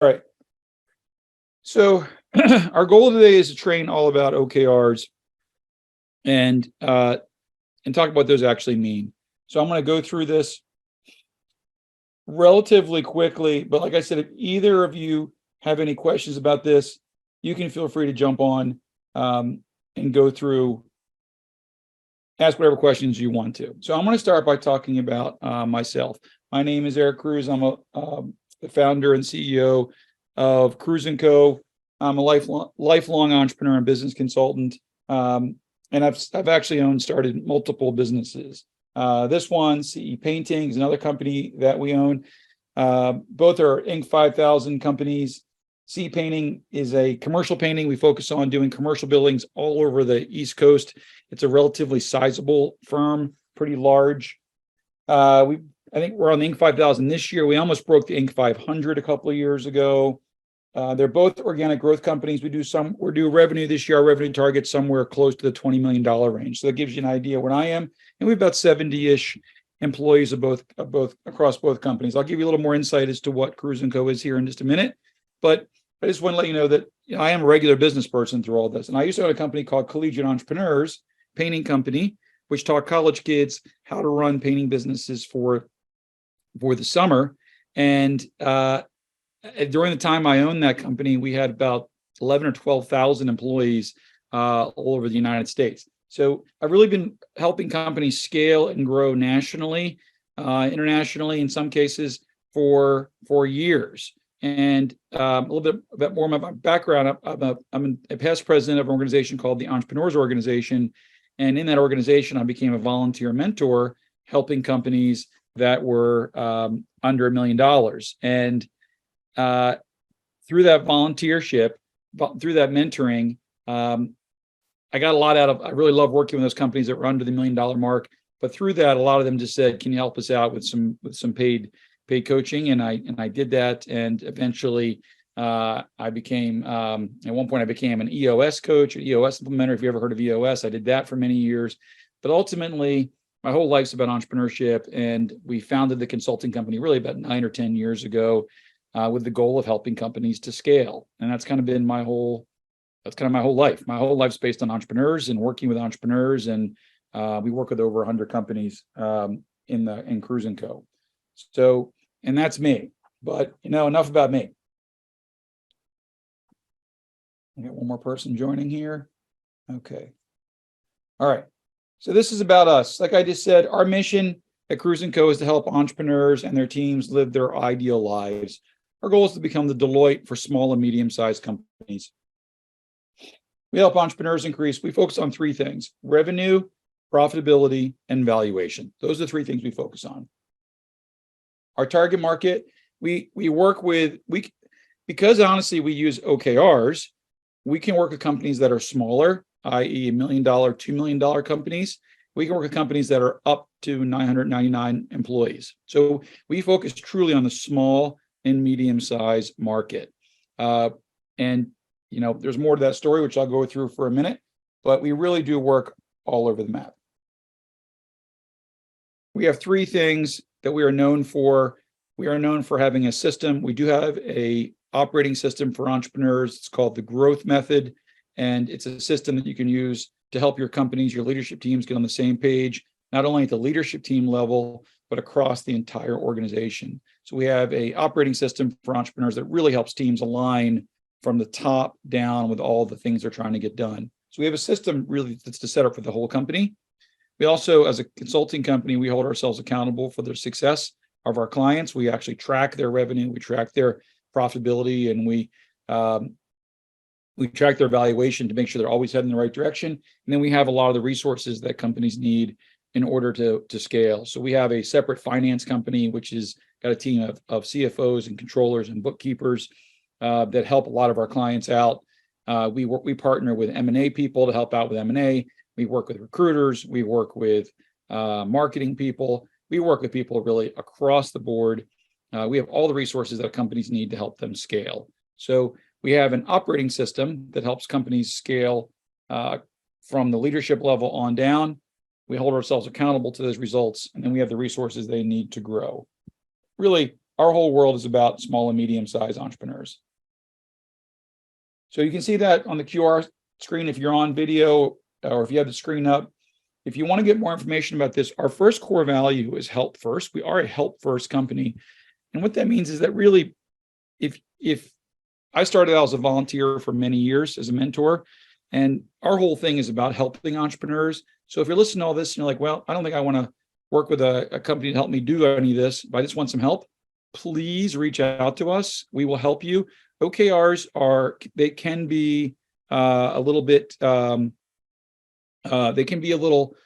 right. So our goal today is to train all about OKRs and talk about what those actually mean. So I'm going to go through this relatively quickly, but like I said, if either of you have any questions about this, you can feel free to jump on and go through, ask whatever questions you want to. So I'm going to start by talking about myself. My name is Eric Cruz. I'm the founder and CEO of Cruz & Co. I'm a lifelong entrepreneur and business consultant, and I've actually started multiple businesses. This one, CE Painting, is another company that we own. Both are Inc. 5000 companies. CE Painting is a commercial painting. We focus on doing commercial buildings all over the East Coast. It's a relatively sizable firm, pretty large. I think we're on the Inc. 5000 this year. We almost broke the Inc. 500 a couple of years ago. They're both organic growth companies. We do revenue this year. Our revenue target somewhere close to the $20 million range. So that gives you an idea where I am. And we've about 70-ish employees of both across both companies. I'll give you a little more insight as to what Cruz & Co. is here in just a minute. But I just want to let you know that I am a regular business person through all this. And I used to own a company called Collegiate Entrepreneurs, painting company, which taught college kids how to run painting businesses for the summer. And during the time I owned that company, we had about 11 or 12,000 employees all over the United States. So I've really been helping companies scale and grow nationally, internationally, in some cases for years. And a little bit more about my background. I'm a past president of an organization called the Entrepreneurs Organization. And in that organization, I became a volunteer mentor, helping companies that were under $1 million. And through that volunteership, through that mentoring, I got a lot out of. I really love working with those companies that were under the $1 million mark. But through that, a lot of them just said, "Can you help us out with some paid coaching?" And I did that, and eventually I became at one point I became an EOS coach, an EOS implementer. If you ever heard of EOS, I did that for many years. But ultimately, my whole life's about entrepreneurship, and we founded the consulting company really about 9 or 10 years ago with the goal of helping companies to scale. And that's kind of been my whole life. My whole life's based on entrepreneurs and working with entrepreneurs, and we work with over 100 companies in Cruz & Co. So, and that's me. But enough about me. I got one more person joining here. Okay. All right. So this is about us. Like I just said, our mission at Cruz & Co. is to help entrepreneurs and their teams live their ideal lives. Our goal is to become the Deloitte for small and medium-sized companies. We help entrepreneurs increase. We focus on 3 things: revenue, profitability, and valuation. Those are the 3 things we focus on. Our target market, we work with, because honestly we use OKRs, we can work with companies that are smaller, i.e. $1 million, $2 million companies. We can work with companies that are up to 999 employees. So we focus truly on the small and medium-sized market. And there's more to that story, which I'll go through for a minute, but we really do work all over the map. We have 3 things that we are known for. We are known for having a system. We do have a operating system for entrepreneurs. It's called the Growth Method, and it's a system that you can use to help your companies, your leadership teams get on the same page, not only at the leadership team level, but across the entire organization. So we have a operating system for entrepreneurs that really helps teams align from the top down with all the things they're trying to get done. So we have a system really that's to set up for the whole company. We also, as a consulting company, we hold ourselves accountable for the success of our clients. We actually track their revenue, we track their profitability, and we track their valuation to make sure they're always heading in the right direction. And then we have a lot of the resources that companies need in order to scale. So we have a separate finance company, which has got a team of CFOs and controllers and bookkeepers that help a lot of our clients out. We partner with M&A people to help out with M&A. We work with recruiters. We work with marketing people. We work with people really across the board. We have all the resources that companies need to help them scale. So we have an operating system that helps companies scale from the leadership level on down. We hold ourselves accountable to those results, and then we have the resources they need to grow. Really, our whole world is about small and medium-sized entrepreneurs. So you can see that on the QR screen if you're on video, or if you have the screen up. If you want to get more information about this, our first core value is help first. We are a help first company. And what that means is that really, if I started out as a volunteer for many years as a mentor, and our whole thing is about helping entrepreneurs. So if you're listening to all this and you're like, well, I don't think I want to work with a company to help me do any of this, but I just want some help, please reach out to us. We will help you. OKRs they can be a little bit, they can be a little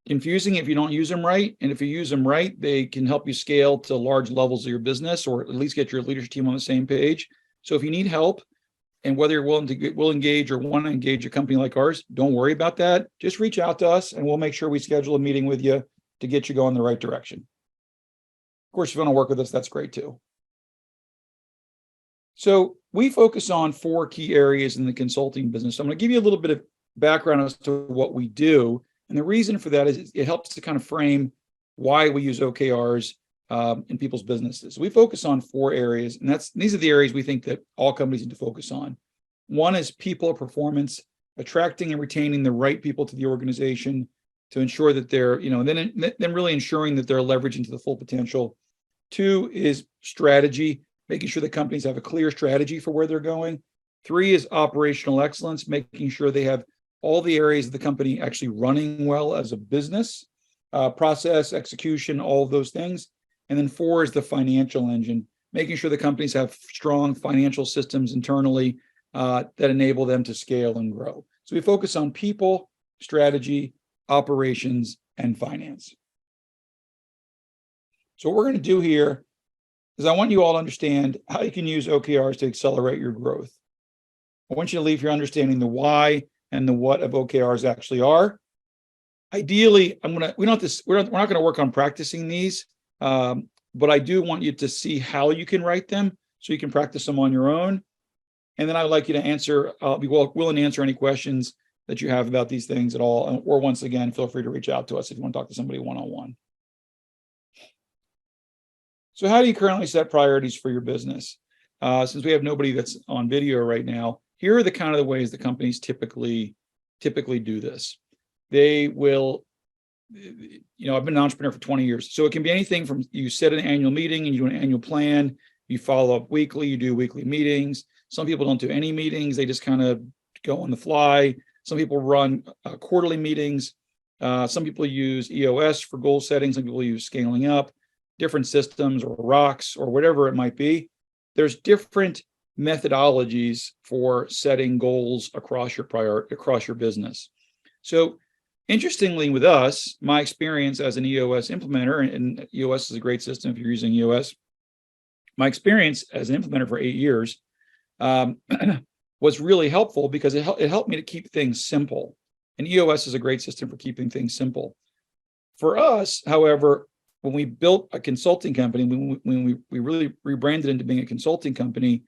confusing if you don't use them right. And if you use them right, they can help you scale to large levels of your business, or at least get your leadership team on the same page. So if you need help, and whether you're will engage or want to engage a company like ours, don't worry about that. Just reach out to us and we'll make sure we schedule a meeting with you to get you going the right direction. Of course, if you want to work with us, that's great too. So we focus on 4 key areas in the consulting business. So I'm going to give you a little bit of background as to what we do. And the reason for that is it helps to kind of frame why we use OKRs in people's businesses. We focus on 4 areas, and these are the areas we think that all companies need to focus on. One is people performance, attracting and retaining the right people to the organization to ensure that they're, then really ensuring that they're leveraging to the full potential. 2 is strategy, making sure that companies have a clear strategy for where they're going. 3 is operational excellence, making sure they have all the areas of the company actually running well as a business, process, execution, all of those things. And then 4 is the financial engine, making sure the companies have strong financial systems internally that enable them to scale and grow. So we focus on people, strategy, operations, and finance. So what we're going to do here is I want you all to understand how you can use OKRs to accelerate your growth. I want you to leave here understanding the why and the what of OKRs actually are. Ideally, we're not going to work on practicing these. But I do want you to see how you can write them so you can practice them on your own. And then I'd like you to answer, I'll be willing to answer any questions that you have about these things at all. Or once again, feel free to reach out to us if you want to talk to somebody one-on-one. So how do you currently set priorities for your business? Since we have nobody that's on video right now, here are the kind of the ways the companies typically do this. They will, I've been an entrepreneur for 20 years. So it can be anything from you set an annual meeting and you do an annual plan, you follow up weekly, you do weekly meetings. Some people don't do any meetings. They just kind of go on the fly. Some people run quarterly meetings. Some people use EOS for goal setting. Some people use scaling up, different systems or rocks or whatever it might be. There's different methodologies for setting goals across your business. So interestingly, with us, my experience as an EOS implementer, and EOS is a great system if you're using EOS, my experience as an implementer for 8 years was really helpful because it helped me to keep things simple. And EOS is a great system for keeping things simple. For us, however, when we built a consulting company, when we really rebranded into being a consulting company,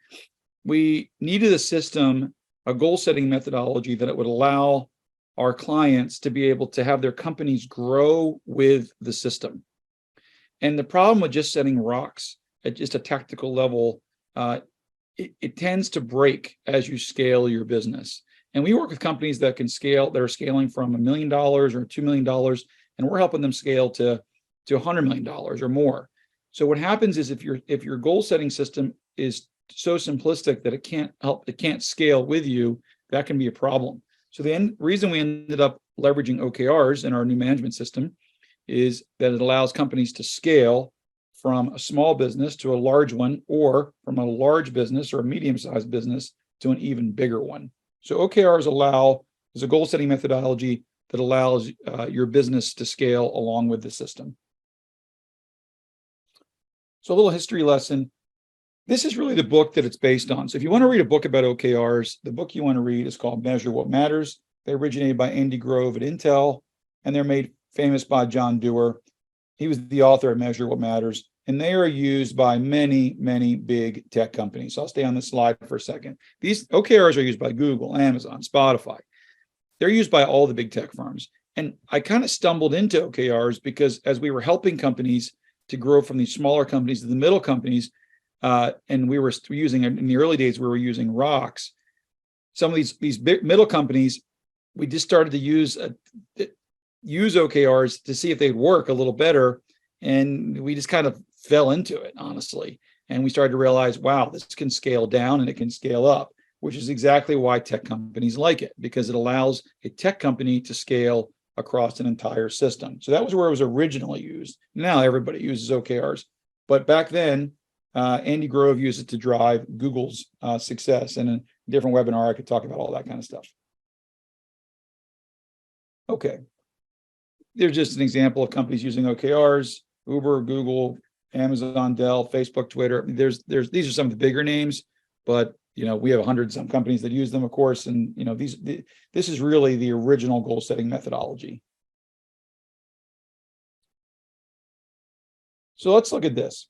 we needed a system, a goal-setting methodology that it would allow our clients to be able to have their companies grow with the system. And the problem with just setting rocks at just a tactical level, it tends to break as you scale your business. And we work with companies that can scale, that are scaling from $1 million or $2 million, and we're helping them scale to $100 million or more. So what happens is if your goal setting system is so simplistic that it can't scale with you, that can be a problem. So the reason we ended up leveraging OKRs in our new management system is that it allows companies to scale from a small business to a large one, or from a large business or a medium-sized business to an even bigger one. So OKRs is a goal-setting methodology that allows your business to scale along with the system. So a little history lesson. This is really the book that it's based on. So if you want to read a book about OKRs, the book you want to read is called Measure What Matters. They originated by Andy Grove at Intel, and they're made famous by John Doerr. He was the author of Measure What Matters, and they are used by many, many big tech companies. So I'll stay on this slide for a second. These OKRs are used by Google, Amazon, Spotify. They're used by all the big tech firms. And I kind of stumbled into OKRs because as we were helping companies to grow from these smaller companies to the middle companies. And we were using, in the early days, we were using rocks. Some of these big middle companies, we just started to use OKRs to see if they'd work a little better. And we just kind of fell into it, honestly. And we started to realize, wow, this can scale down and it can scale up, which is exactly why tech companies like it, because it allows a tech company to scale across an entire system. So that was where it was originally used. Now everybody uses OKRs. But back then, Andy Grove used it to drive Google's success. And in a different webinar, I could talk about all that kind of stuff. Okay. There's just an example of companies using OKRs: Uber, Google, Amazon, Dell, Facebook, Twitter. These are some of the bigger names, but we have 100 some companies that use them, of course. And this is really the original goal setting methodology. So let's look at this.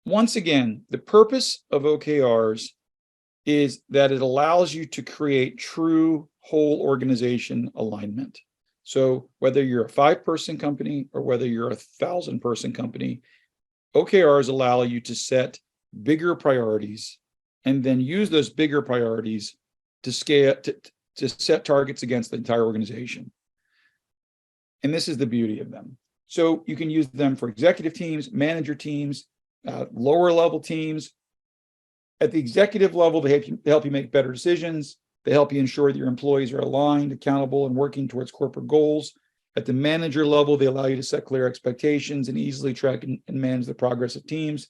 Once again, the purpose of OKRs is that it allows you to create true whole organization alignment. So whether you're a 5-person company or whether you're a 1,000-person company, OKRs allow you to set bigger priorities and then use those bigger priorities to scale, to set targets against the entire organization. And this is the beauty of them. So you can use them for executive teams, manager teams, lower level teams. At the executive level, they help you make better decisions. They help you ensure that your employees are aligned, accountable, and working towards corporate goals. At the manager level, they allow you to set clear expectations and easily track and manage the progress of teams.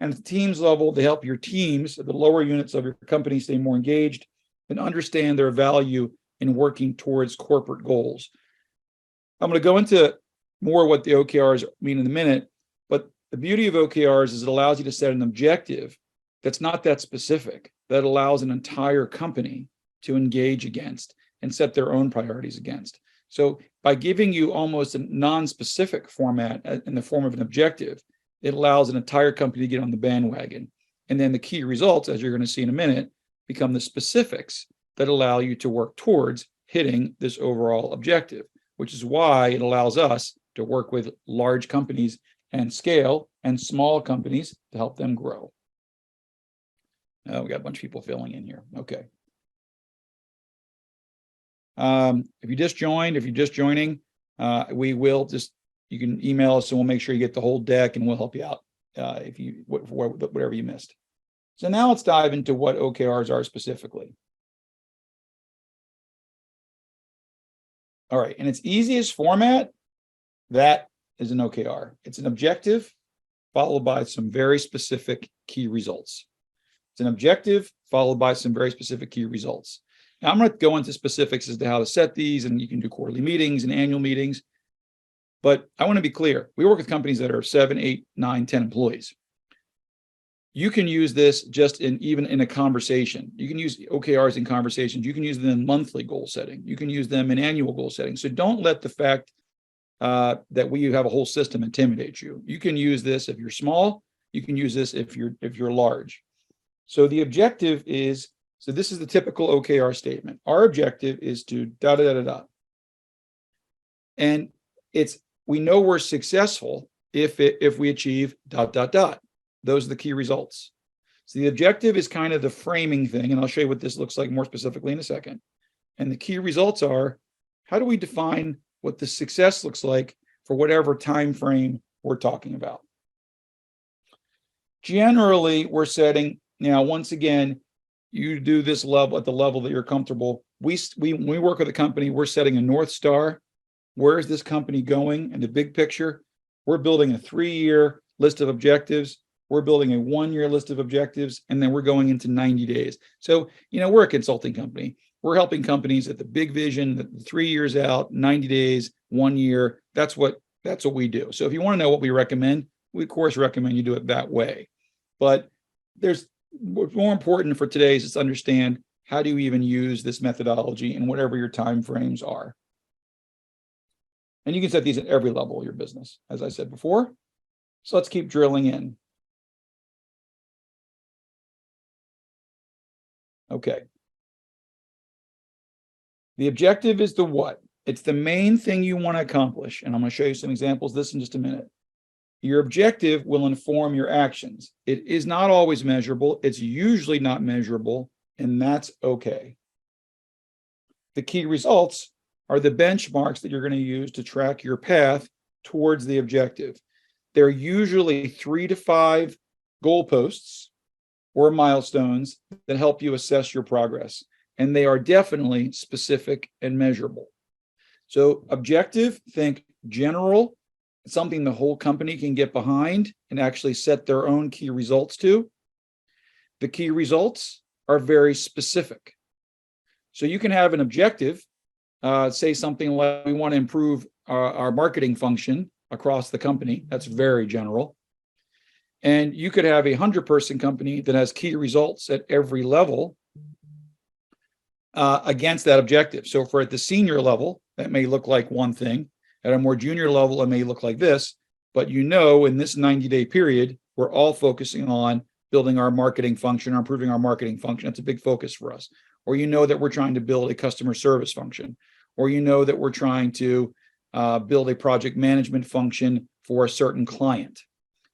And at the teams level, they help your teams, the lower units of your company, stay more engaged and understand their value in working towards corporate goals. I'm going to go into more what the OKRs mean in a minute, but the beauty of OKRs is it allows you to set an objective that's not that specific, that allows an entire company to engage against and set their own priorities against. So by giving you almost a non-specific format in the form of an objective, it allows an entire company to get on the bandwagon. And then the key results, as you're going to see in a minute, become the specifics that allow you to work towards hitting this overall objective, which is why it allows us to work with large companies and scale and small companies to help them grow. Oh, we got a bunch of people filling in here. Okay. If you just joined, if you're just joining, you can email us and we'll make sure you get the whole deck and we'll help you out whatever you missed. So now let's dive into what OKRs are specifically. All right, in its easiest format, that is an OKR. It's an objective followed by some very specific key results. It's an objective followed by some very specific key results. Now, I'm going to go into specifics as to how to set these, and you can do quarterly meetings and annual meetings. But I want to be clear. We work with companies that are 7, 8, 9, 10 employees. You can use this just even in a conversation. You can use OKRs in conversations. You can use them in monthly goal setting. You can use them in annual goal setting. So don't let the fact that we have a whole system intimidate you. You can use this if you're small. You can use this if you're large. So the objective is, so this is the typical OKR statement. Our objective is to da da da da da. And we know we're successful if we achieve dot dot dot. Those are the key results. So the objective is kind of the framing thing, and I'll show you what this looks like more specifically in a second. And the key results are, how do we define what the success looks like for whatever time frame we're talking about? Generally, we're setting, now once again, you do this level at the level that you're comfortable. When we work with a company, we're setting a North Star. Where is this company going in the big picture? We're building a 3-year list of objectives. We're building a 1-year list of objectives, and then we're going into 90 days. So, we're a consulting company. We're helping companies at the big vision, 3 years out, 90 days, 1 year. That's what we do. So if you want to know what we recommend, we of course recommend you do it that way. But what's more important for today is to understand, how do you even use this methodology in whatever your time frames are. And you can set these at every level of your business, as I said before. So let's keep drilling in. Okay. The objective is the what. It's the main thing you want to accomplish. And I'm going to show you some examples of this in just a minute. Your objective will inform your actions. It is not always measurable. It's usually not measurable, and that's okay. The key results are the benchmarks that you're going to use to track your path towards the objective. They're usually 3 to 5 goalposts or milestones that help you assess your progress, and they are definitely specific and measurable. So objective, think general, something the whole company can get behind and actually set their own key results to. The key results are very specific. So you can have an objective, say something like, we want to improve our marketing function across the company. That's very general. And you could have a 100-person company that has key results at every level against that objective. So for at the senior level, that may look like one thing. At a more junior level, it may look like this. But in this 90-day period, we're all focusing on building our marketing function or improving our marketing function. That's a big focus for us. Or that we're trying to build a customer service function. Or that we're trying to build a project management function for a certain client.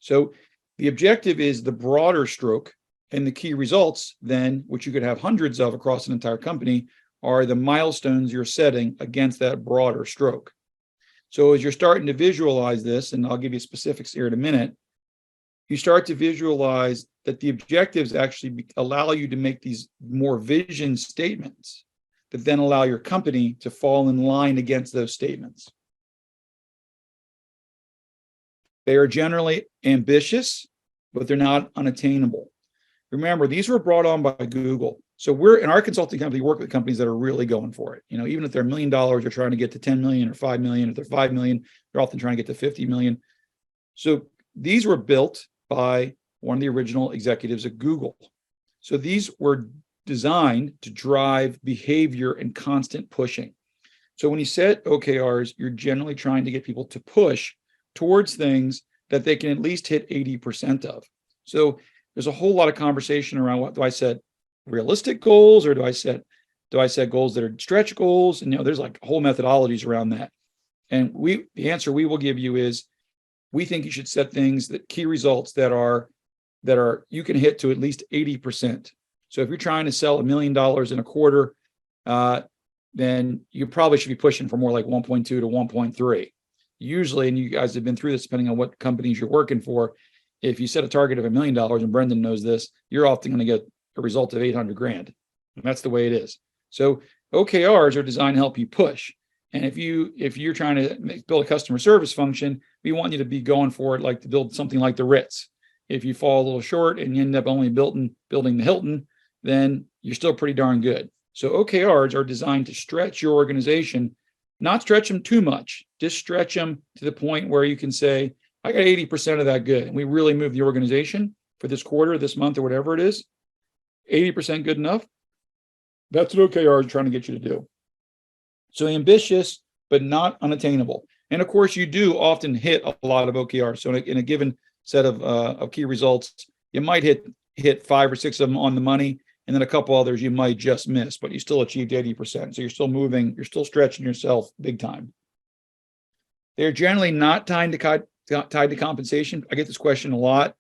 So the objective is the broader stroke, and the key results then, which you could have hundreds of across an entire company, are the milestones you're setting against that broader stroke. So as you're starting to visualize this, and I'll give you specifics here in a minute, you start to visualize that the objectives actually allow you to make these more vision statements that then allow your company to fall in line against those statements. They are generally ambitious, but they're not unattainable. Remember, these were brought on by Google. So we're in our consulting company, work with companies that are really going for it. Even if they're $1 million, they're trying to get to 10 million or 5 million. If they're 5 million, they're often trying to get to 50 million. So these were built by one of the original executives at Google. So these were designed to drive behavior and constant pushing. So when you set OKRs, you're generally trying to get people to push towards things that they can at least hit 80% of. So there's a whole lot of conversation around, what do I set realistic goals, or do I set goals that are stretch goals? And there's like whole methodologies around that. And the answer we will give you is, we think you should set things, that key results that are you can hit to at least 80%. So if you're trying to sell $1 million in a quarter, then you probably should be pushing for more like 1.2 to 1.3. Usually, and you guys have been through this depending on what companies you're working for, if you set a target of $1 million, and Brendan knows this, you're often going to get a result of 800 grand. And that's the way it is. So OKRs are designed to help you push. And if you're trying to build a customer service function, we want you to be going for it, like to build something like the Ritz. If you fall a little short and you end up only building the Hilton, then you're still pretty darn good. So OKRs are designed to stretch your organization, not stretch them too much, just stretch them to the point where you can say, I got 80% of that good. And we really moved the organization for this quarter, this month, or whatever it is. 80% good enough. That's what OKRs are trying to get you to do. So ambitious, but not unattainable. And of course, you do often hit a lot of OKRs. So in a given set of key results, you might hit 5 or 6 of them on the money, and then a couple others you might just miss, but you still achieved 80%. So you're still moving, you're still stretching yourself big time. They're generally not tied to compensation. I get this question a lot.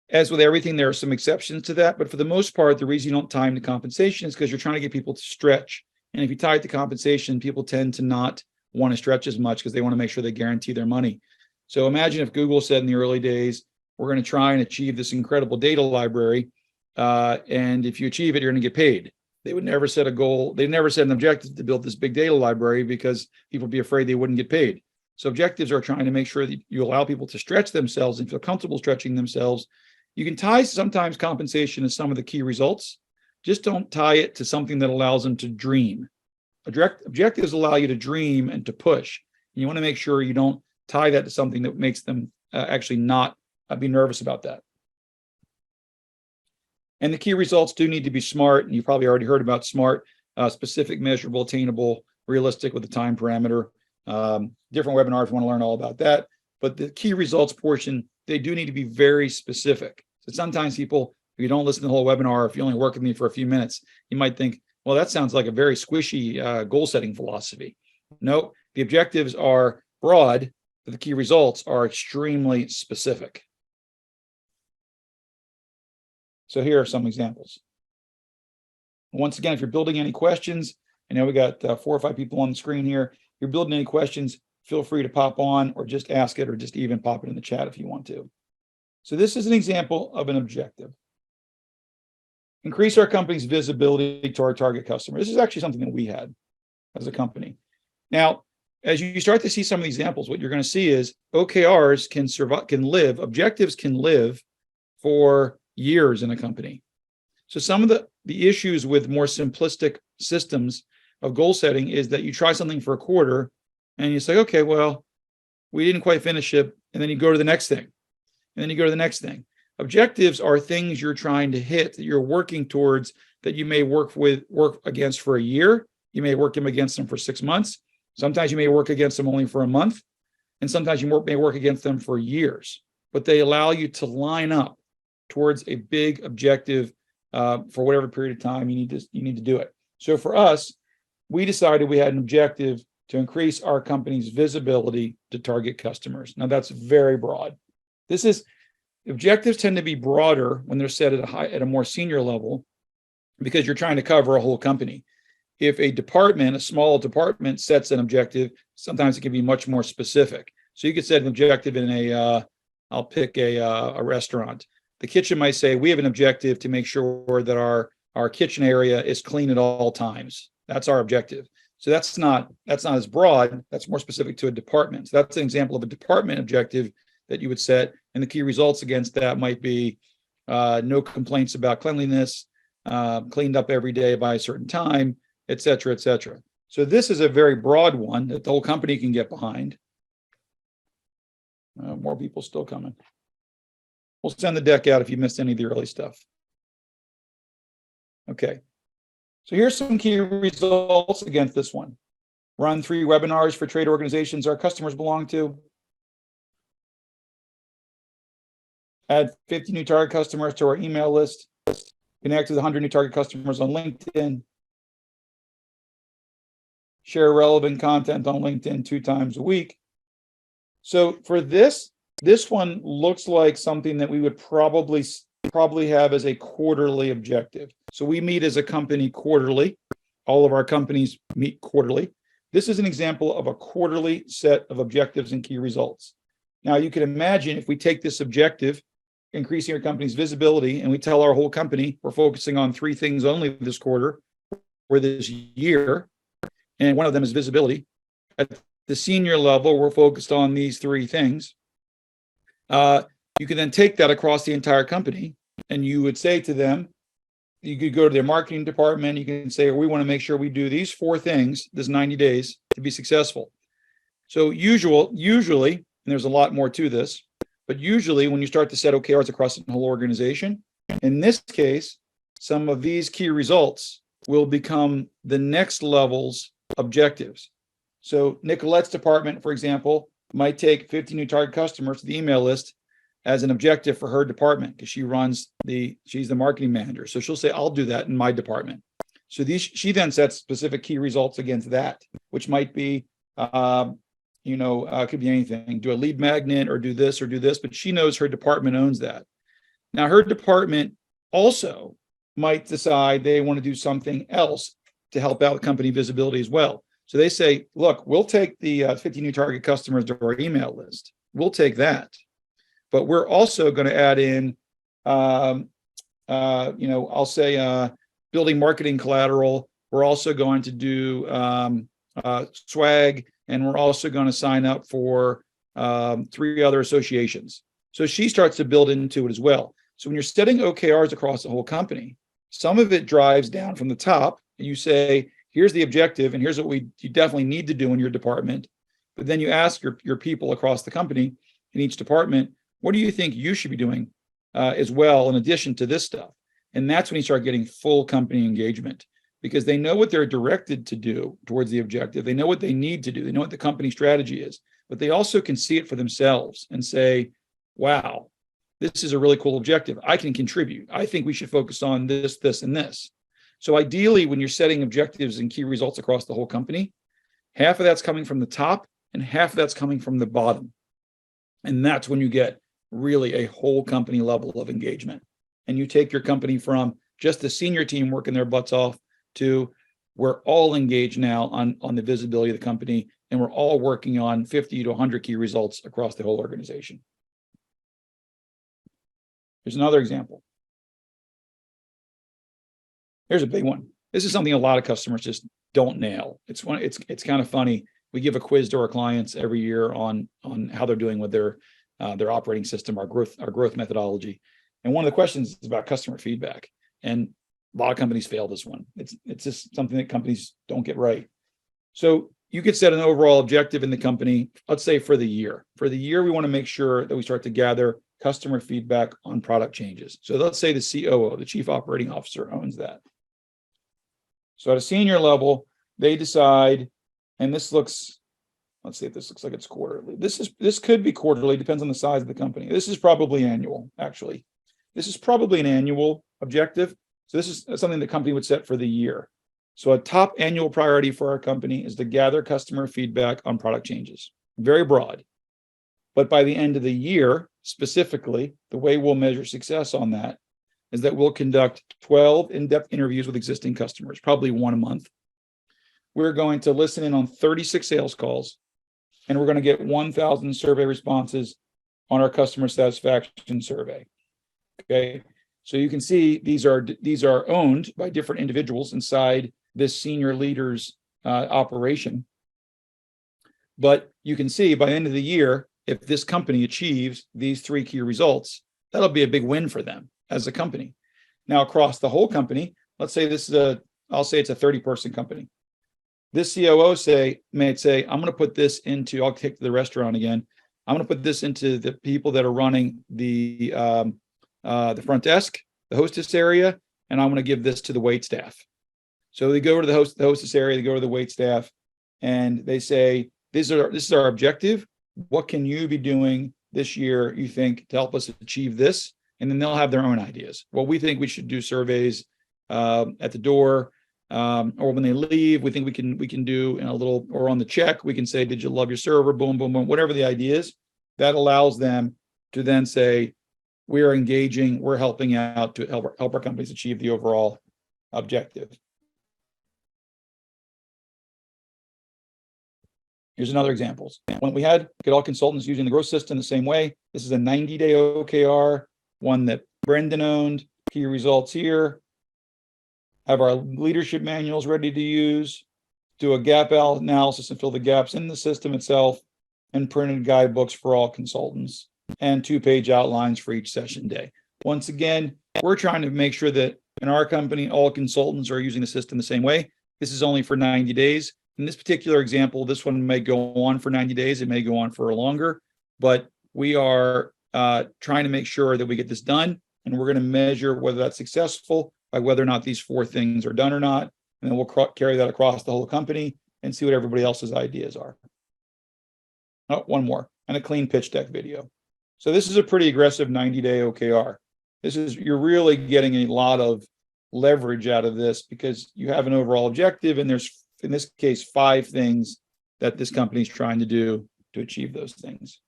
As with everything, there are some exceptions to that, but for the most part, the reason you don't tie them to compensation is because you're trying to get people to stretch. And if you tie it to compensation, people tend to not want to stretch as much because they want to make sure they guarantee their money. So imagine if Google said in the early days, we're going to try and achieve this incredible data library, and if you achieve it, you're going to get paid. They would never set a goal. They never set an objective to build this big data library because people would be afraid they wouldn't get paid. So objectives are trying to make sure that you allow people to stretch themselves and feel comfortable stretching themselves. You can tie sometimes compensation to some of the key results. Just don't tie it to something that allows them to dream. Objectives allow you to dream and to push. And you want to make sure you don't tie that to something that makes them actually not be nervous about that. And the key results do need to be SMART. And you probably already heard about SMART: specific, measurable, attainable, realistic with a time parameter. Different webinars if you want to learn all about that. But the key results portion, they do need to be very specific. So sometimes people, if you don't listen to the whole webinar, if you only work with me for a few minutes, you might think, well, that sounds like a very squishy goal setting philosophy. No, the objectives are broad. but the key results are extremely specific. So here are some examples. Once again, if you're building any questions, I know we got 4 or 5 people on the screen here. If you're building any questions, feel free to pop on or just ask it or just even pop it in the chat if you want to. So this is an example of an objective. Increase our company's visibility to our target customer. This is actually something that we had as a company. Now, as you start to see some of the examples, what you're going to see is OKRs can survive, can live, objectives can live for years in a company. So some of the issues with more simplistic systems of goal setting is that you try something for a quarter and you say, okay, well, we didn't quite finish it. And then you go to the next thing. And then you go to the next thing. Objectives are things you're trying to hit, that you're working towards, that you may work against for a year. You may work against them for 6 months. Sometimes you may work against them only for a month. And sometimes you may work against them for years. But they allow you to line up towards a big objective for whatever period of time you need to do it. So for us, we decided we had an objective to increase our company's visibility to target customers. Now that's very broad. Objectives tend to be broader when they're set at a more senior level because you're trying to cover a whole company. If a small department sets an objective, sometimes it can be much more specific. So you could set an objective in I'll pick a restaurant. The kitchen might say, we have an objective to make sure that our kitchen area is clean at all times. That's our objective. So that's not as broad, that's more specific to a department. So that's an example of a department objective that you would set, and the key results against that might be no complaints about cleanliness, cleaned up every day by a certain time, et cetera, et cetera. So this is a very broad one that the whole company can get behind. More people still coming. We'll send the deck out if you missed any of the early stuff. Okay, so here's some key results against this one. Run 3 webinars for trade organizations our customers belong to. Add 50 new target customers to our email list. Connect with 100 new target customers on LinkedIn. Share relevant content on LinkedIn 2 times a week. So for this one looks like something that we would probably have as a quarterly objective. So we meet as a company quarterly. All of our companies meet quarterly. This is an example of a quarterly set of objectives and key results. Now you can imagine if we take this objective, increasing our company's visibility, and we tell our whole company we're focusing on 3 things only this quarter or this year, and one of them is visibility. At the senior level, we're focused on these 3 things. You can then take that across the entire company, and you would say to them, you could go to their marketing department, you can say, we want to make sure we do these 4 things, this 90 days to be successful. So usually, and there's a lot more to this, but usually when you start to set OKRs across the whole organization, in this case, some of these key results will become the next level's objectives. So Nicolette's department, for example, might take 50 new target customers to the email list as an objective for her department because she's the marketing manager. So she'll say, I'll do that in my department. So she then sets specific key results against that, which might be, could be anything, do a lead magnet or do this, but she knows her department owns that. Now her department also might decide they want to do something else to help out company visibility as well. So they say, look, we'll take the 50 new target customers to our email list. We'll take that. But we're also going to add in, I'll say building marketing collateral. We're also going to do swag, and we're also going to sign up for 3 other associations. So she starts to build into it as well. So when you're setting OKRs across the whole company, some of it drives down from the top, and you say, here's the objective, and here's what you definitely need to do in your department. But then you ask your people across the company in each department, what do you think you should be doing as well in addition to this stuff? And that's when you start getting full company engagement because they know what they're directed to do towards the objective. They know what they need to do. They know what the company strategy is, but they also can see it for themselves and say, wow, this is a really cool objective. I can contribute. I think we should focus on this, this, and this. So ideally, when you're setting objectives and key results across the whole company, half of that's coming from the top and half of that's coming from the bottom. And that's when you get really a whole company level of engagement. And you take your company from just the senior team working their butts off to we're all engaged now on the visibility of the company, and we're all working on 50 to 100 key results across the whole organization. Here's another example. Here's a big one. This is something a lot of customers just don't nail. It's kind of funny. We give a quiz to our clients every year on how they're doing with their operating system, our growth methodology. And one of the questions is about customer feedback. And a lot of companies fail this one. It's just something that companies don't get right. So you could set an overall objective in the company, let's say for the year. For the year, we want to make sure that we start to gather customer feedback on product changes. So let's say the COO, the Chief Operating Officer, owns that. So at a senior level, they decide, and this looks, let's see if this looks like it's quarterly. This could be quarterly, depends on the size of the company. This is probably annual, actually. This is probably an annual objective. So this is something the company would set for the year. So a top annual priority for our company is to gather customer feedback on product changes. Very broad. But by the end of the year, specifically, the way we'll measure success on that is that we'll conduct 12 in-depth interviews with existing customers, probably one a month. We're going to listen in on 36 sales calls, and we're going to get 1,000 survey responses on our customer satisfaction survey. Okay, so you can see these are owned by different individuals inside this senior leader's operation. But you can see by the end of the year, if this company achieves these 3 key results, that'll be a big win for them as a company. Now, across the whole company, let's say I'll say it's a 30-person company. This COO may say, I'm going to put this into, I'll take the restaurant again. I'm going to put this into the people that are running the front desk, the hostess area, and I'm going to give this to the wait staff. So they go to the hostess area, they go to the wait staff, and they say, this is our objective. What can you be doing this year, you think, to help us achieve this? And then they'll have their own ideas. Well, we think we should do surveys at the door, or when they leave. We think we can do in a little, or on the check, we can say, did you love your server? Boom, boom, boom, whatever the idea is. That allows them to then say, we are engaging, we're helping out to help our companies achieve the overall objective. Here's another example. When we get all consultants using the growth system the same way, this is a 90-day OKR, one that Brendan owned. Key results here. Have our leadership manuals ready to use. Do a gap analysis and fill the gaps in the system itself, and printed guidebooks for all consultants, and 2-page outlines for each session day. Once again, we're trying to make sure that in our company, all consultants are using the system the same way. This is only for 90 days. In this particular example, this one may go on for 90 days. It may go on for longer, but we are trying to make sure that we get this done, and we're going to measure whether that's successful by whether or not these 4 things are done or not. And then we'll carry that across the whole company and see what everybody else's ideas are. Oh, one more, and a clean pitch deck video. So this is a pretty aggressive 90-day OKR. You're really getting a lot of leverage out of this because you have an overall objective, and there's, in this case, 5 things that this company is trying to do to achieve those things.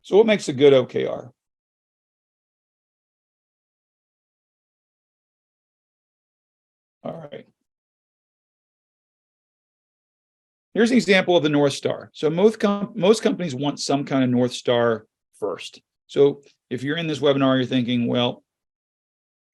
So what makes a good OKR? All right. Here's an example of the North Star. So most companies want some kind of North Star first. So if you're in this webinar, you're thinking, well,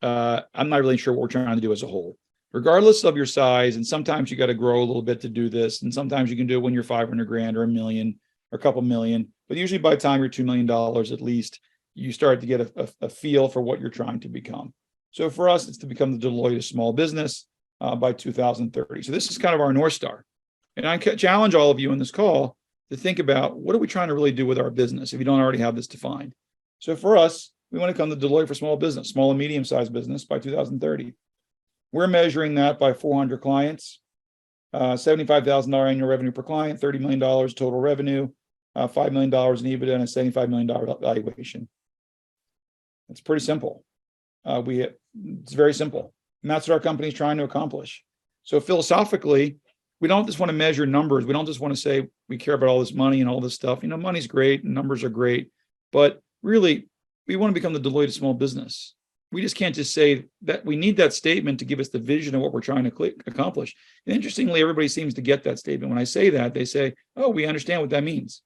I'm not really sure what we're trying to do as a whole. Regardless of your size, and sometimes you got to grow a little bit to do this, and sometimes you can do it when you're 500 grand or $1 million or a couple million, but usually by the time you're $2 million at least, you start to get a feel for what you're trying to become. So for us, it's to become the Deloitte of small business by 2030. So this is kind of our North Star. And I challenge all of you in this call to think about, what are we trying to really do with our business if you don't already have this defined? So for us, we want to become the Deloitte for small business, small and medium-sized business by 2030. We're measuring that by 400 clients, $75,000 annual revenue per client, $30 million total revenue, $5 million in EBITDA, and a $75 million valuation. It's pretty simple. It's very simple. And that's what our company is trying to accomplish. So philosophically, we don't just want to measure numbers. We don't just want to say we care about all this money and all this stuff. Money's great and numbers are great, but really we want to become the Deloitte of small business. We just can't just say that. We need that statement to give us the vision of what we're trying to accomplish. And interestingly, everybody seems to get that statement. When I say that, they say, oh, we understand what that means.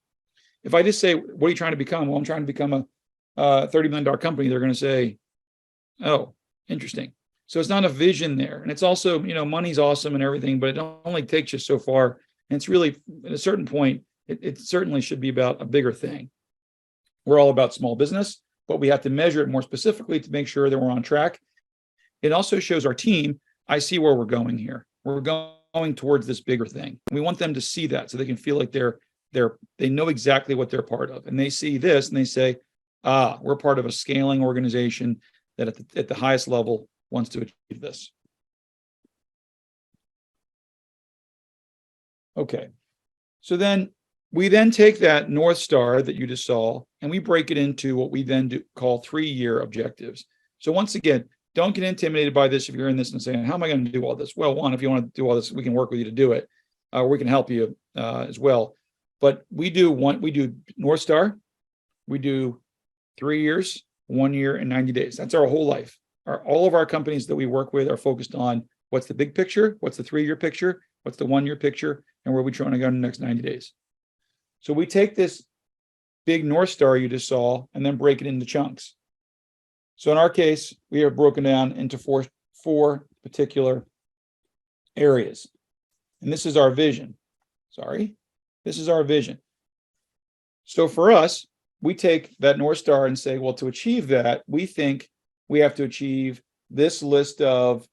If I just say, what are you trying to become? Well, I'm trying to become a $30 million company. They're going to say, oh, interesting. So it's not a vision there. And it's also, money's awesome and everything, but it only takes you so far. And it's really, at a certain point, it certainly should be about a bigger thing. We're all about small business, but we have to measure it more specifically to make sure that we're on track. It also shows our team, I see where we're going here. We're going towards this bigger thing. We want them to see that so they can feel like they know exactly what they're part of. And they see this and they say, we're part of a scaling organization that at the highest level wants to achieve this. Okay. So then we take that North Star that you just saw and we break it into what we then call 3-year objectives. So once again, don't get intimidated by this if you're in this and saying, how am I going to do all this? Well, one, if you want to do all this, we can work with you to do it. We can help you as well. But we do North Star, we do 3 years, 1 year, and 90 days. That's our whole life. All of our companies that we work with are focused on what's the big picture, what's the 3-year picture, what's the 1 year picture, and where we're trying to go in the next 90 days. So we take this big North Star you just saw and then break it into chunks. So in our case, we have broken down into four particular areas. And this is our vision. This is our vision. So for us, we take that North Star and say, well, to achieve that, we think we have to achieve this list of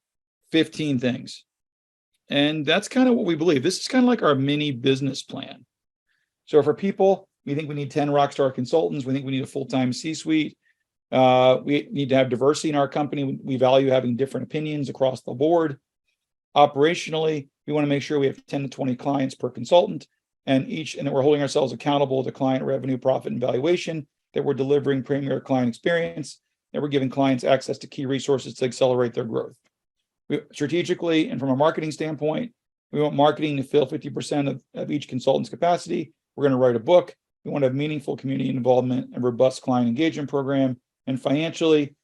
15 things. And that's kind of what we believe. This is kind of like our mini business plan. So for people, we think we need 10 rockstar consultants. We think we need a full-time C-suite. We need to have diversity in our company. We value having different opinions across the board. Operationally, we want to make sure we have 10 to 20 clients per consultant, and that we're holding ourselves accountable to client revenue, profit, and valuation, that we're delivering premier client experience, that we're giving clients access to key resources to accelerate their growth. Strategically, and from a marketing standpoint, we want marketing to fill 50% of each consultant's capacity. We're going to write a book. We want to have meaningful community involvement and robust client engagement program. And financially,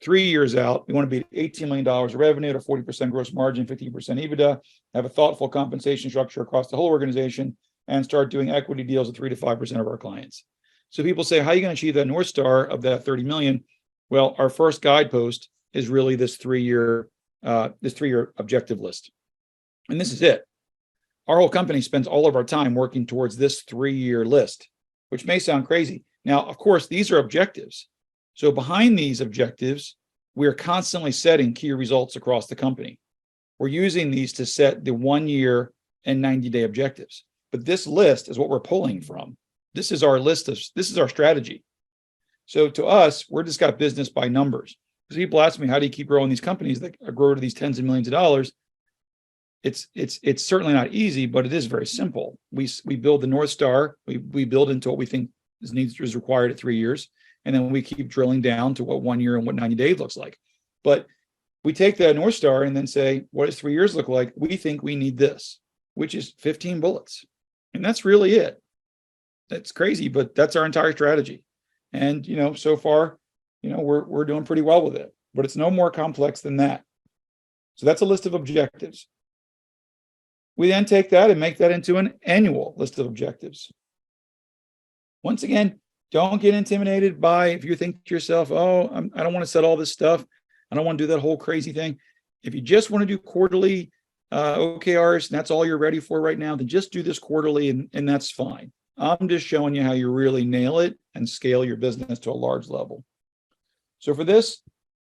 3 years out, we want to be at $18 million of revenue at a 40% gross margin, 15% EBITDA, have a thoughtful compensation structure across the whole organization, and start doing equity deals with 3 to 5% of our clients. So people say, how are you going to achieve that North Star of that 30 million? Well, our first guidepost is really this 3-year objective list. And this is it. Our whole company spends all of our time working towards this 3-year list, which may sound crazy. Now, of course, these are objectives. So behind these objectives, we're constantly setting key results across the company. We're using these to set the 1 year and 90-day objectives. But this list is what we're pulling from. This is our this is our strategy. So to us, we're just got business by numbers. Because people ask me, how do you keep growing these companies that grow to these tens of millions of dollars? It's certainly not easy, but it is very simple. We build the North Star. We build into what we think is required at 3 years. And then we keep drilling down to what 1 year and what 90 days looks like. But we take that North Star and then say, what does 3 years look like? We think we need this, which is 15 bullets. And that's really it. That's crazy, but that's our entire strategy. And, so far, we're doing pretty well with it, but it's no more complex than that. So that's a list of objectives. We then take that and make that into an annual list of objectives. Once again, don't get intimidated by if you think to yourself, oh, I don't want to set all this stuff. I don't want to do that whole crazy thing. If you just want to do quarterly OKRs, and that's all you're ready for right now, then just do this quarterly and that's fine. I'm just showing you how you really nail it and scale your business to a large level. So for this,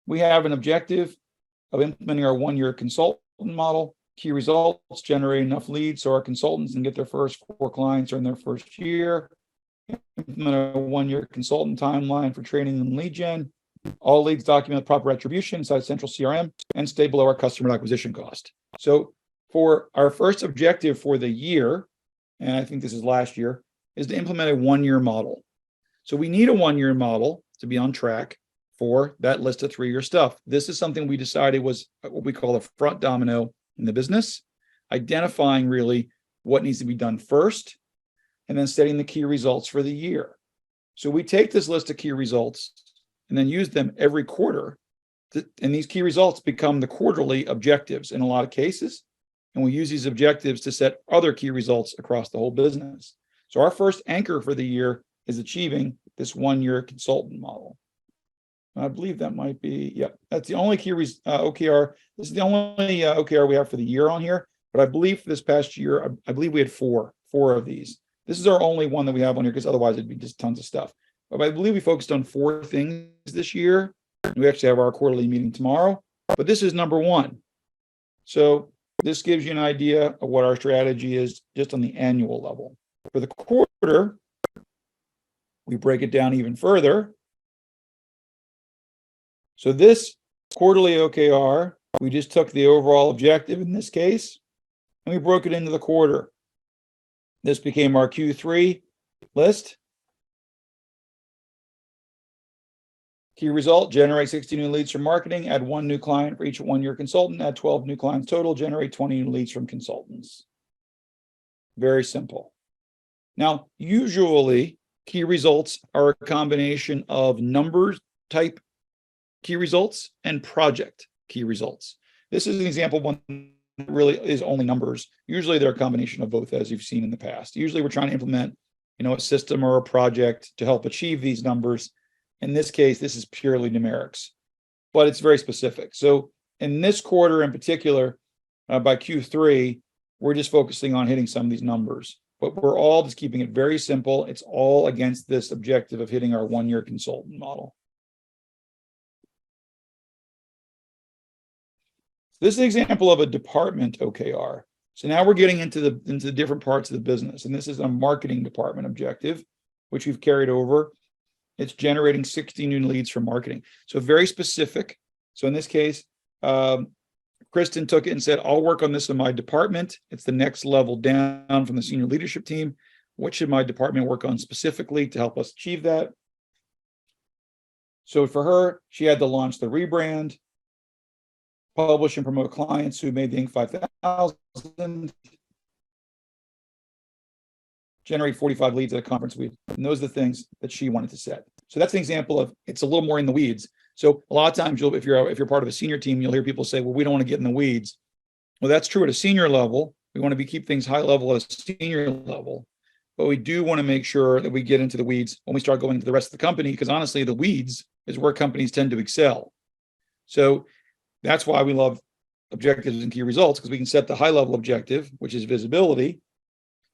we have an objective of implementing our 1 year consultant model. Key results: generate enough leads so our consultants can get their first 4 clients in their first year. Implement a 1 year consultant timeline for training and lead gen. All leads document proper attribution inside central CRM and stay below our customer acquisition cost. So for our first objective for the year, and I think this is last year, is to implement a 1 year model. So we need a 1 year model to be on track for that list of 3 year stuff. This is something we decided was what we call a front domino in the business. identifying really what needs to be done first, and then setting the key results for the year. So we take this list of key results and then use them every quarter. And these key results become the quarterly objectives in a lot of cases. And we use these objectives to set other key results across the whole business. So our first anchor for the year is achieving this 1-year consultant model. I believe that might be, that's the only key OKR. This is the only OKR we have for the year on here. But I believe for this past year, I believe we had four of these. This is our only one that we have on here because otherwise it'd be just tons of stuff. But I believe we focused on 4 things this year. We actually have our quarterly meeting tomorrow, but this is number 1. So this gives you an idea of what our strategy is just on the annual level. For the quarter, we break it down even further. So this quarterly OKR, we just took the overall objective in this case, and we broke it into the quarter. This became our Q3 list. Key result, generate 60 new leads from marketing, add 1 new client for each 1-year consultant, add 12 new clients total, generate 20 new leads from consultants. Very simple. Now, usually key results are a combination of numbers type key results and project key results. This is an example of one that really is only numbers. Usually they're a combination of both, as you've seen in the past. Usually we're trying to implement, a system or a project to help achieve these numbers. In this case, this is purely numerics, but it's very specific. So in this quarter in particular, by Q3, we're just focusing on hitting some of these numbers, but we're all just keeping it very simple. It's all against this objective of hitting our 1-year consultant model. This is an example of a department OKR. So now we're getting into the different parts of the business, and this is a marketing department objective, which we've carried over. It's generating 60 new leads from marketing. So very specific. So in this case, Kristen took it and said, I'll work on this in my department. It's the next level down from the senior leadership team. What should my department work on specifically to help us achieve that? So for her, she had to launch the rebrand, publish and promote clients who made the Inc. 5000, generate 45 leads at a conference week. And those are the things that she wanted to set. So that's an example of, it's a little more in the weeds. So a lot of times if you're part of a senior team, you'll hear people say, well, we don't want to get in the weeds. Well, that's true at a senior level. We want to keep things high level at a senior level, but we do want to make sure that we get into the weeds when we start going to the rest of the company, because honestly, the weeds is where companies tend to excel. So that's why we love objectives and key results, because we can set the high level objective, which is visibility,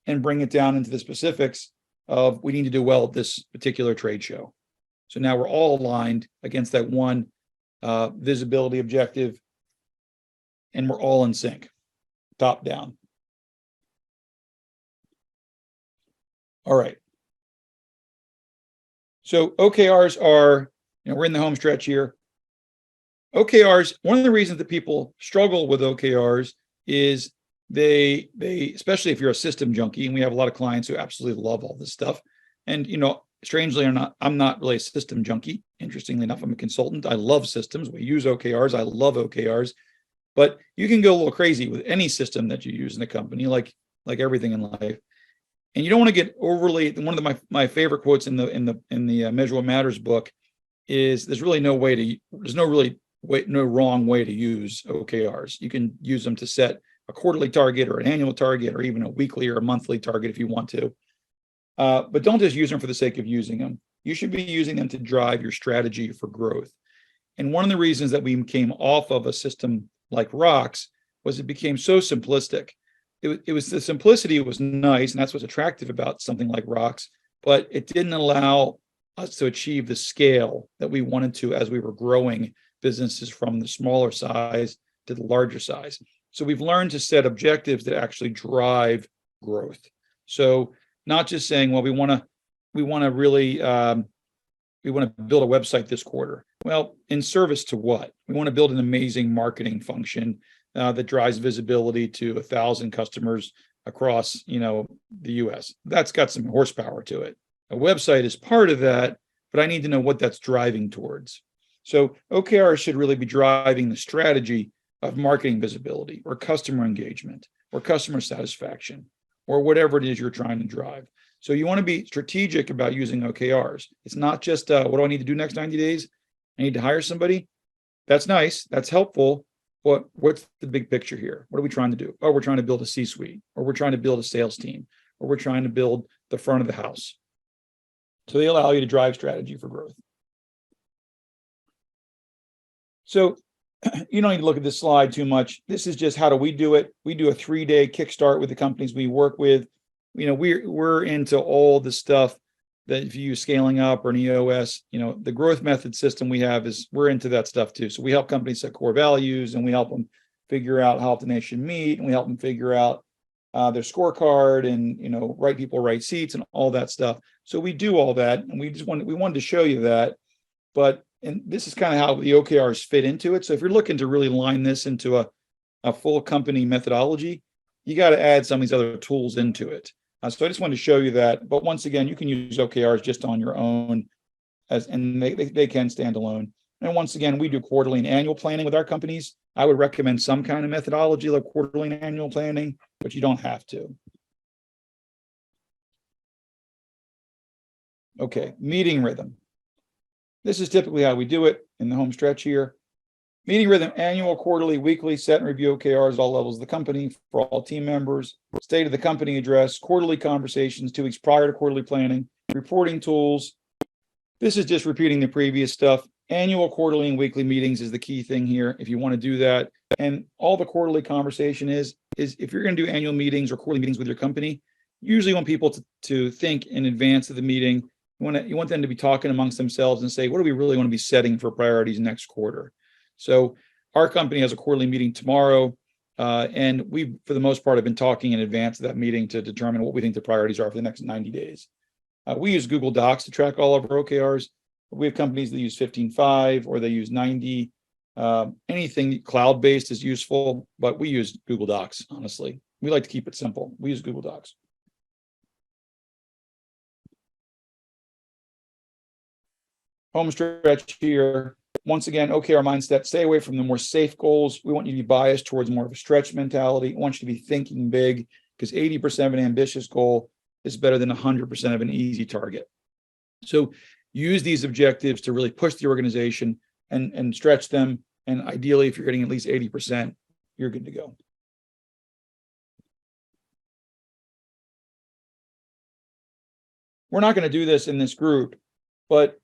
and bring it down into the specifics of we need to do well at this particular trade show. So now we're all aligned against that one visibility objective, and we're all in sync, top down. All right. So OKRs are, we're in the home stretch here. OKRs, one of the reasons that people struggle with OKRs is they especially if you're a system junkie, and we have a lot of clients who absolutely love all this stuff. And strangely or not, I'm not really a system junkie. Interestingly enough, I'm a consultant. I love systems. We use OKRs. I love OKRs. But you can go a little crazy with any system that you use in a company, like everything in life. And you don't want to get overly. One of my favorite quotes in the Measure What Matters book is there's no wrong way to use OKRs. You can use them to set a quarterly target or an annual target or even a weekly or a monthly target if you want to. But don't just use them for the sake of using them. You should be using them to drive your strategy for growth. And one of the reasons that we came off of a system like Rocks was it became so simplistic. It was the simplicity was nice, and that's what's attractive about something like Rocks, but it didn't allow us to achieve the scale that we wanted to as we were growing businesses from the smaller size to the larger size. So we've learned to set objectives that actually drive growth. So not just saying, well, we want to really we want to build a website this quarter. Well, in service to what? We want to build an amazing marketing function that drives visibility to 1,000 customers across, the U.S. That's got some horsepower to it. A website is part of that, but I need to know what that's driving towards. So OKRs should really be driving the strategy of marketing visibility or customer engagement or customer satisfaction or whatever it is you're trying to drive. So you want to be strategic about using OKRs. It's not just what do I need to do next 90 days? I need to hire somebody. That's nice. That's helpful. But what's the big picture here? What are we trying to do? Oh, we're trying to build a C-suite, or we're trying to build a sales team, or we're trying to build the front of the house. So they allow you to drive strategy for growth. So you don't need to look at this slide too much. This is just how do we do it. We do a 3-day kickstart with the companies we work with. You know, we're into all the stuff that if you use scaling up or an EOS, you know, the growth method system we have is we're into that stuff too. So we help companies set core values, and we help them figure out how often they should meet, and we help them figure out their scorecard, and, you know, right people, right seats, and all that stuff. So we do all that, and we wanted to show you that. But and this is kind of how the OKRs fit into it. So if you're looking to really line this into a full company methodology, you got to add some of these other tools into it. So I just wanted to show you that. But once again, you can use OKRs just on your own, and they can stand alone. And once again, we do quarterly and annual planning with our companies. I would recommend some kind of methodology like quarterly and annual planning, but you don't have to. Okay, meeting rhythm. This is typically how we do it in the home stretch here. Meeting rhythm: annual, quarterly, weekly, set and review OKRs at all levels of the company for all team members. State of the company address, quarterly conversations 2 weeks prior to quarterly planning, reporting tools. This is just repeating the previous stuff. Annual, quarterly, and weekly meetings is the key thing here if you want to do that. And all the quarterly conversation is if you're going to do annual meetings or quarterly meetings with your company, usually want people to think in advance of the meeting. You want them to be talking amongst themselves and say, what do we really want to be setting for priorities next quarter? So our company has a quarterly meeting tomorrow, and we, for the most part, have been talking in advance of that meeting to determine what we think the priorities are for the next 90 days. We use Google Docs to track all of our OKRs. We have companies that use 15.5 or they use 90. Anything cloud-based is useful, but we use Google Docs, honestly. We like to keep it simple. We use Google Docs. Home stretch here. Once again, OKR mindset: stay away from the more safe goals. We want you to be biased towards more of a stretch mentality. We want you to be thinking big, because 80% of an ambitious goal is better than 100% of an easy target. So use these objectives to really push the organization and stretch them. And ideally, if you're getting at least 80%, you're good to go. We're not going to do this in this group, but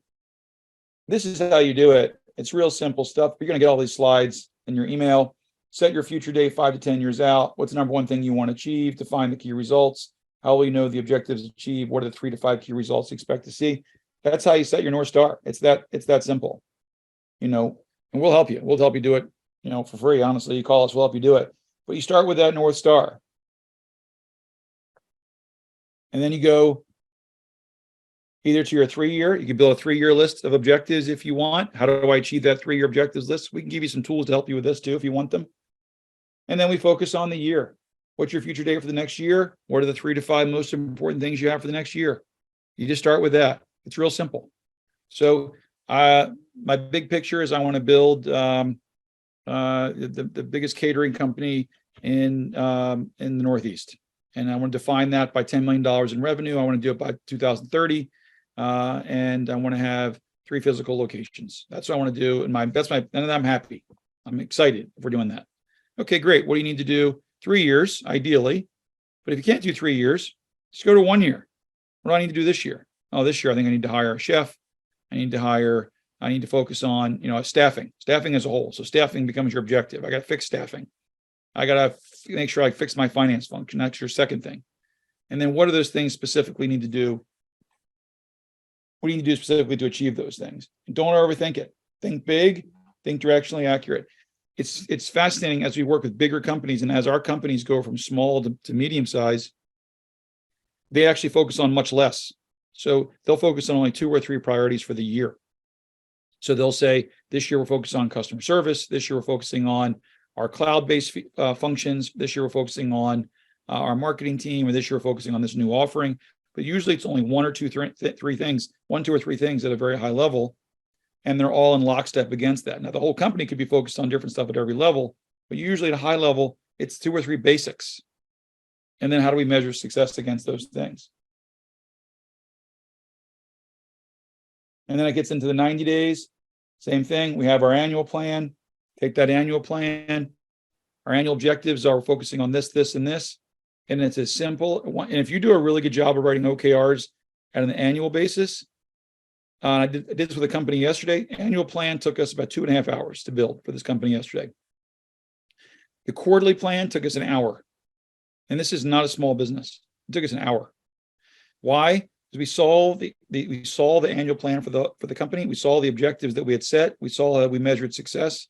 this is how you do it. It's real simple stuff. You're going to get all these slides in your email. Set your future date 5 to 10 years out. What's the number one thing you want to achieve? Define the key results. How will you know the objectives achieved? What are the 3 to 5 key results you expect to see? That's how you set your North Star. It's that simple, you know, and we'll help you. We'll help you do it, you know, for free. Honestly, you call us, we'll help you do it. But you start with that North Star. And then you go either to your 3-year, you can build a 3-year list of objectives if you want. How do I achieve that 3-year objectives list? We can give you some tools to help you with this too, if you want them. And then we focus on the year. What's your future date for the next year? What are the 3 to 5 most important things you have for the next year? You just start with that. It's real simple. So my big picture is I want to build the biggest catering company in the Northeast. And I want to define that by $10 million in revenue. I want to do it by 2030. And I want to have 3 physical locations. That's what I want to do. And I'm happy. I'm excited if we're doing that. Okay, great. What do you need to do? 3 years, ideally. But if you can't do 3 years, just go to 1 year. What do I need to do this year? Oh, this year I think I need to hire a chef. I need to focus on, you know, staffing as a whole. So staffing becomes your objective. I got to fix staffing. I got to make sure I fix my finance function. That's your second thing. And then what do those things specifically need to do? What do you need to do specifically to achieve those things? And don't overthink it. Think big, think directionally accurate. It's fascinating as we work with bigger companies, and as our companies go from small to medium size, they actually focus on much less. So they'll focus on only 2 or 3 priorities for the year. So they'll say, this year we're focused on customer service. This year we're focusing on our cloud-based functions. This year we're focusing on our marketing team, or this year we're focusing on this new offering. But usually it's only 1 or 2, 3 things, 1, 2, or 3 things at a very high level, and they're all in lockstep against that. Now the whole company could be focused on different stuff at every level, but usually at a high level, it's 2 or 3 basics. And then how do we measure success against those things? And then it gets into the 90 days. Same thing. We have our annual plan. Take that annual plan. Our annual objectives are focusing on this, this, and this. And it's as simple. And if you do a really good job of writing OKRs at an annual basis, I did this with a company yesterday. Annual plan took us about 2.5 hours to build for this company yesterday. The quarterly plan took us an hour. And this is not a small business. It took us an hour. Why? Because we saw the annual plan for the company. We saw the objectives that we had set. We saw how we measured success.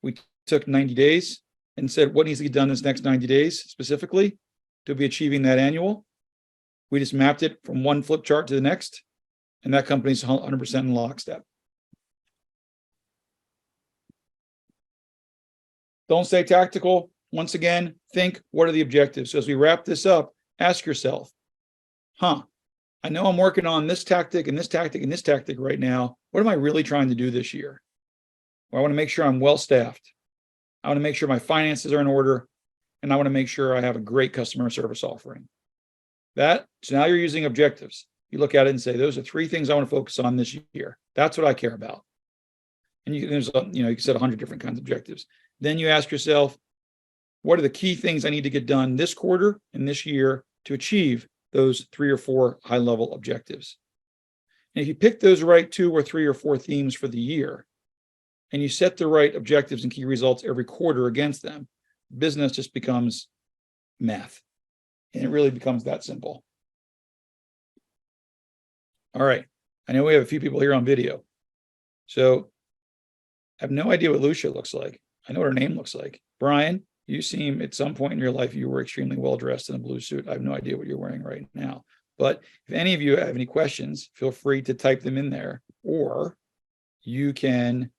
We took 90 days and said what needs to get done this next 90 days specifically to be achieving that annual. We just mapped it from one flip chart to the next, and that company's 100% in lockstep. Don't stay tactical. Once again, think, what are the objectives? So as we wrap this up, ask yourself, I know I'm working on this tactic and this tactic and this tactic right now. What am I really trying to do this year? Well, I want to make sure I'm well-staffed. I want to make sure my finances are in order. And I want to make sure I have a great customer service offering. So now you're using objectives. You look at it and say, those are 3 things I want to focus on this year. That's what I care about. And you can set 100 different kinds of objectives. Then you ask yourself, what are the key things I need to get done this quarter and this year to achieve those 3 or 4 high-level objectives? And if you pick those right 2 or 3 or 4 themes for the year, and you set the right objectives and key results every quarter against them, business just becomes math. And it really becomes that simple. All right. I know we have a few people here on video. So I have no idea what Lucia looks like. I know what her name looks like. Brian, you seem at some point in your life you were extremely well dressed in a blue suit. I have no idea what you're wearing right now. But if any of you have any questions, feel free to type them in there, or you can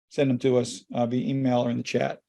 send them to us via email or in the chat.